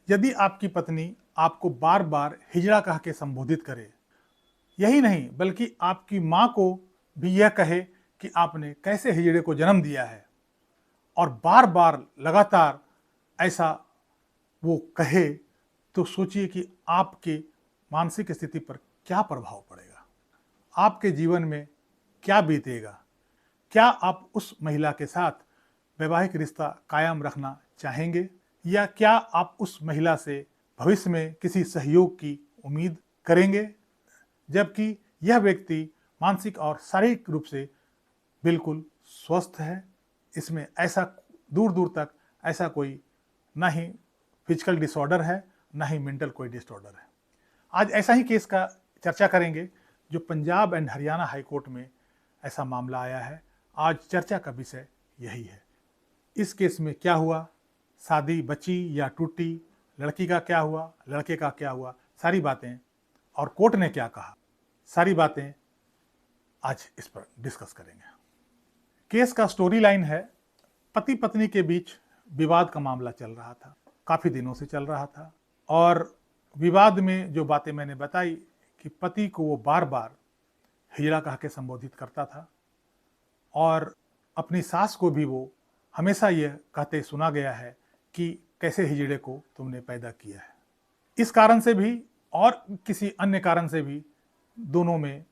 यदि आपकी पत्नी आपको बार बार हिजड़ा कह के संबोधित करे, यही नहीं बल्कि आपकी माँ को भी यह कहे कि आपने कैसे हिजड़े को जन्म दिया है, और बार बार लगातार ऐसा वो कहे, तो सोचिए कि आपके मानसिक स्थिति पर क्या प्रभाव पड़ेगा, आपके जीवन में क्या बीतेगा। क्या आप उस महिला के साथ वैवाहिक रिश्ता कायम रखना चाहेंगे, या क्या आप उस महिला से भविष्य में किसी सहयोग की उम्मीद करेंगे, जबकि यह व्यक्ति मानसिक और शारीरिक रूप से बिल्कुल स्वस्थ है। इसमें ऐसा दूर दूर तक ऐसा कोई ना ही फिजिकल डिसऑर्डर है, ना ही मेंटल कोई डिसऑर्डर है। आज ऐसा ही केस का चर्चा करेंगे जो Punjab and Haryana high court में ऐसा मामला आया है। आज चर्चा का विषय यही है। इस केस में क्या हुआ, शादी बची या टूटी, लड़की का क्या हुआ, लड़के का क्या हुआ, सारी बातें, और कोर्ट ने क्या कहा, सारी बातें आज इस पर डिस्कस करेंगे। केस का स्टोरी लाइन है, पति पत्नी के बीच विवाद का मामला चल रहा था, काफ़ी दिनों से चल रहा था। और विवाद में जो बातें मैंने बताई कि पति को वो बार बार हिजड़ा कह के संबोधित करता था, और अपनी सास को भी वो हमेशा यह कहते सुना गया है कि कैसे हिजड़े को तुमने पैदा किया है। इस कारण से भी और किसी अन्य कारण से भी दोनों में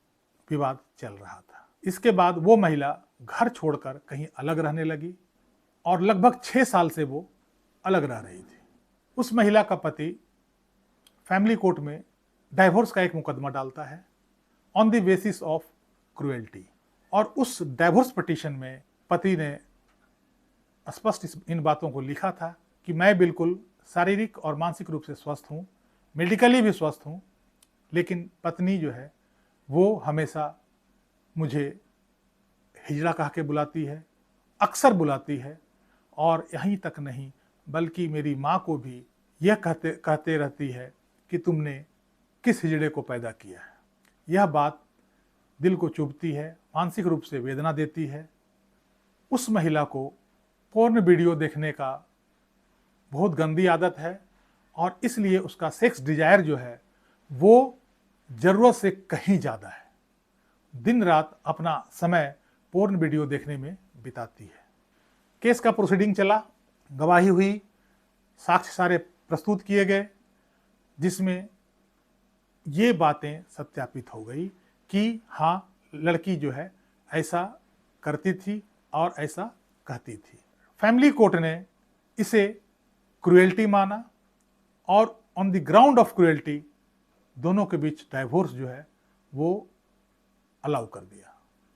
विवाद चल रहा था। इसके बाद वो महिला घर छोड़कर कहीं अलग रहने लगी, और लगभग 6 साल से वो अलग रह रही थी। उस महिला का पति फैमिली कोर्ट में डाइवोर्स का एक मुकदमा डालता है on the basis of cruelty, और उस डाइवोर्स पिटीशन में पति ने स्पष्ट इन बातों को लिखा था कि मैं बिल्कुल शारीरिक और मानसिक रूप से स्वस्थ हूँ, मेडिकली भी स्वस्थ हूँ, लेकिन पत्नी जो है वो हमेशा मुझे हिजड़ा कह के बुलाती है, अक्सर बुलाती है, और यहीं तक नहीं बल्कि मेरी माँ को भी यह कहते रहती है कि तुमने किस हिजड़े को पैदा किया है। यह बात दिल को चुभती है, मानसिक रूप से वेदना देती है। उस महिला को पोर्न वीडियो देखने का बहुत गंदी आदत है, और इसलिए उसका सेक्स डिजायर जो है वो ज़रूरत से कहीं ज़्यादा है। दिन रात अपना समय पोर्न वीडियो देखने में बिताती है। केस का प्रोसीडिंग चला, गवाही हुई, साक्ष्य सारे प्रस्तुत किए गए, जिसमें ये बातें सत्यापित हो गई कि हाँ, लड़की जो है ऐसा करती थी और ऐसा कहती थी। फैमिली कोर्ट ने इसे क्रुएल्टी माना, और on the ground of cruelty दोनों के बीच डाइवोर्स जो है वो अलाउ कर दिया,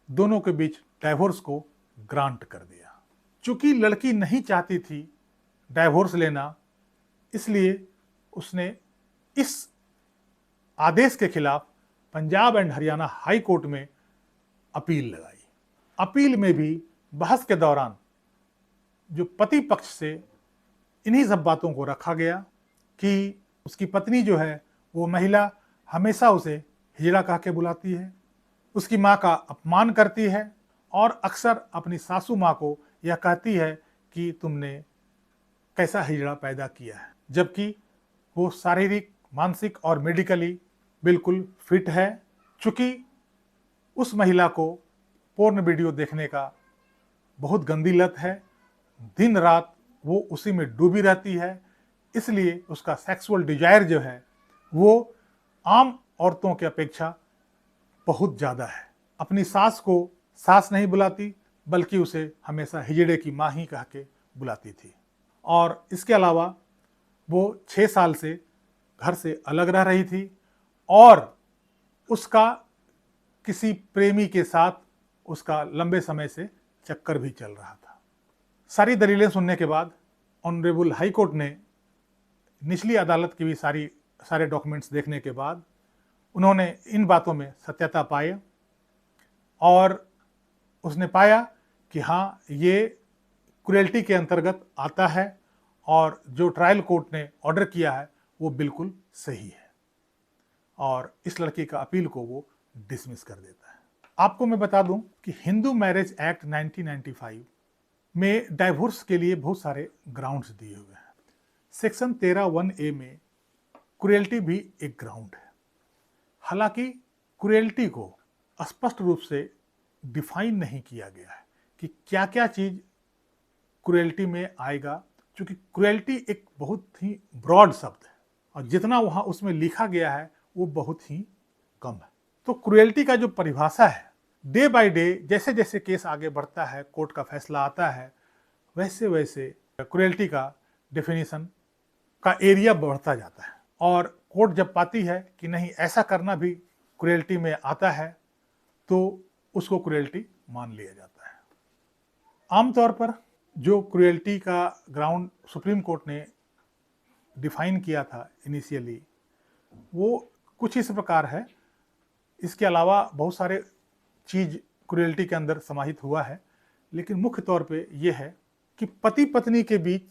दोनों के बीच डाइवोर्स को ग्रांट कर दिया। चूंकि लड़की नहीं चाहती थी डाइवोर्स लेना, इसलिए उसने इस आदेश के खिलाफ Punjab and Haryana high court में अपील लगाई। अपील में भी बहस के दौरान जो पति पक्ष से इन्हीं सब बातों को रखा गया कि उसकी पत्नी जो है वो महिला हमेशा उसे हिजड़ा कह के बुलाती है, उसकी माँ का अपमान करती है, और अक्सर अपनी सासू माँ को यह कहती है कि तुमने कैसा हिजड़ा पैदा किया है, जबकि वो शारीरिक, मानसिक और मेडिकली बिल्कुल फिट है। चूँकि उस महिला को पोर्न वीडियो देखने का बहुत गंदी लत है, दिन रात वो उसी में डूबी रहती है, इसलिए उसका सेक्सुअल डिजायर जो है वो आम औरतों की अपेक्षा बहुत ज़्यादा है। अपनी सास को सास नहीं बुलाती, बल्कि उसे हमेशा हिजड़े की माँ ही कह के बुलाती थी। और इसके अलावा वो 6 साल से घर से अलग रह रही थी, और उसका किसी प्रेमी के साथ उसका लंबे समय से चक्कर भी चल रहा था। सारी दलीलें सुनने के बाद ऑनरेबल हाई कोर्ट ने निचली अदालत की भी सारे डॉक्यूमेंट्स देखने के बाद उन्होंने इन बातों में सत्यता पाई, और उसने पाया कि हाँ, ये क्रुएल्टी के अंतर्गत आता है, और जो ट्रायल कोर्ट ने ऑर्डर किया है वो बिल्कुल सही है, और इस लड़की का अपील को वो डिसमिस कर देता है। आपको मैं बता दूं कि हिंदू मैरिज एक्ट 1995 में डाइवोर्स के लिए बहुत सारे ग्राउंड्स दिए हुए हैं। सेक्शन 13(1)(a) में क्रुएल्टी भी एक ग्राउंड है। हालांकि क्रुएल्टी को स्पष्ट रूप से डिफाइन नहीं किया गया है कि क्या क्या चीज क्रुएल्टी में आएगा, क्योंकि क्रुएल्टी एक बहुत ही ब्रॉड शब्द है और जितना वहां उसमें लिखा गया है वो बहुत ही कम है। तो क्रुएल्टी का जो परिभाषा है, डे बाय डे जैसे जैसे केस आगे बढ़ता है, कोर्ट का फैसला आता है, वैसे वैसे क्रुएल्टी का डेफिनेशन का एरिया बढ़ता जाता है और कोर्ट जब पाती है कि नहीं ऐसा करना भी क्रुएल्टी में आता है तो उसको क्रुएल्टी मान लिया जाता है। आमतौर पर जो क्रुएल्टी का ग्राउंड सुप्रीम कोर्ट ने डिफाइन किया था इनिशियली, वो कुछ इस प्रकार है। इसके अलावा बहुत सारे चीज क्रुएल्टी के अंदर समाहित हुआ है, लेकिन मुख्य तौर पे ये है कि पति पत्नी के बीच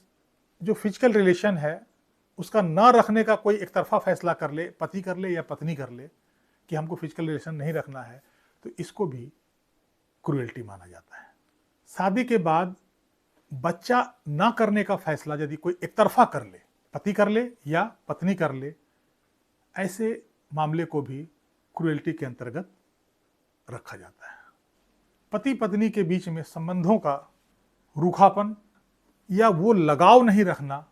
जो फिजिकल रिलेशन है उसका न रखने का कोई एक तरफा फैसला कर ले, पति कर ले या पत्नी कर ले कि हमको फिजिकल रिलेशन नहीं रखना है, तो इसको भी क्रुएल्टी माना जाता है। शादी के बाद बच्चा ना करने का फैसला यदि कोई एक तरफा कर ले, पति कर ले या पत्नी कर ले, ऐसे मामले को भी क्रुएल्टी के अंतर्गत रखा जाता है। पति पत्नी के बीच में संबंधों का रूखापन या वो लगाव नहीं रखना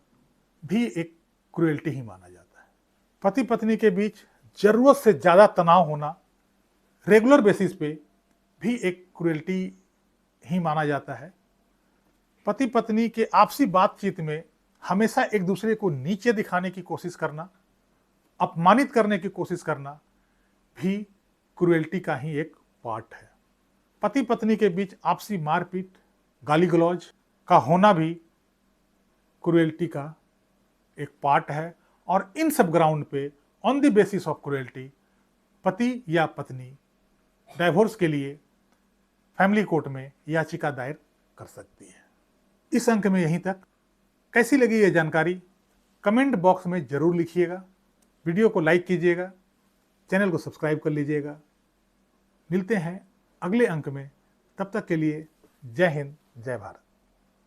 भी एक क्रुएल्टी ही माना जाता है। पति पत्नी के बीच जरूरत से ज्यादा तनाव होना रेगुलर बेसिस पे भी एक क्रुएल्टी ही माना जाता है। पति पत्नी के आपसी बातचीत में हमेशा एक दूसरे को नीचे दिखाने की कोशिश करना, अपमानित करने की कोशिश करना भी क्रुएल्टी का ही एक पार्ट है। पति पत्नी के बीच आपसी मारपीट, गाली गलौज का होना भी क्रुएल्टी का एक पार्ट है और इन सब ग्राउंड पे on the basis of cruelty पति या पत्नी डाइवोर्स के लिए फैमिली कोर्ट में याचिका दायर कर सकती है। इस अंक में यहीं तक। कैसी लगी ये जानकारी कमेंट बॉक्स में जरूर लिखिएगा। वीडियो को लाइक कीजिएगा, चैनल को सब्सक्राइब कर लीजिएगा। मिलते हैं अगले अंक में, तब तक के लिए जय हिंद, जय भारत।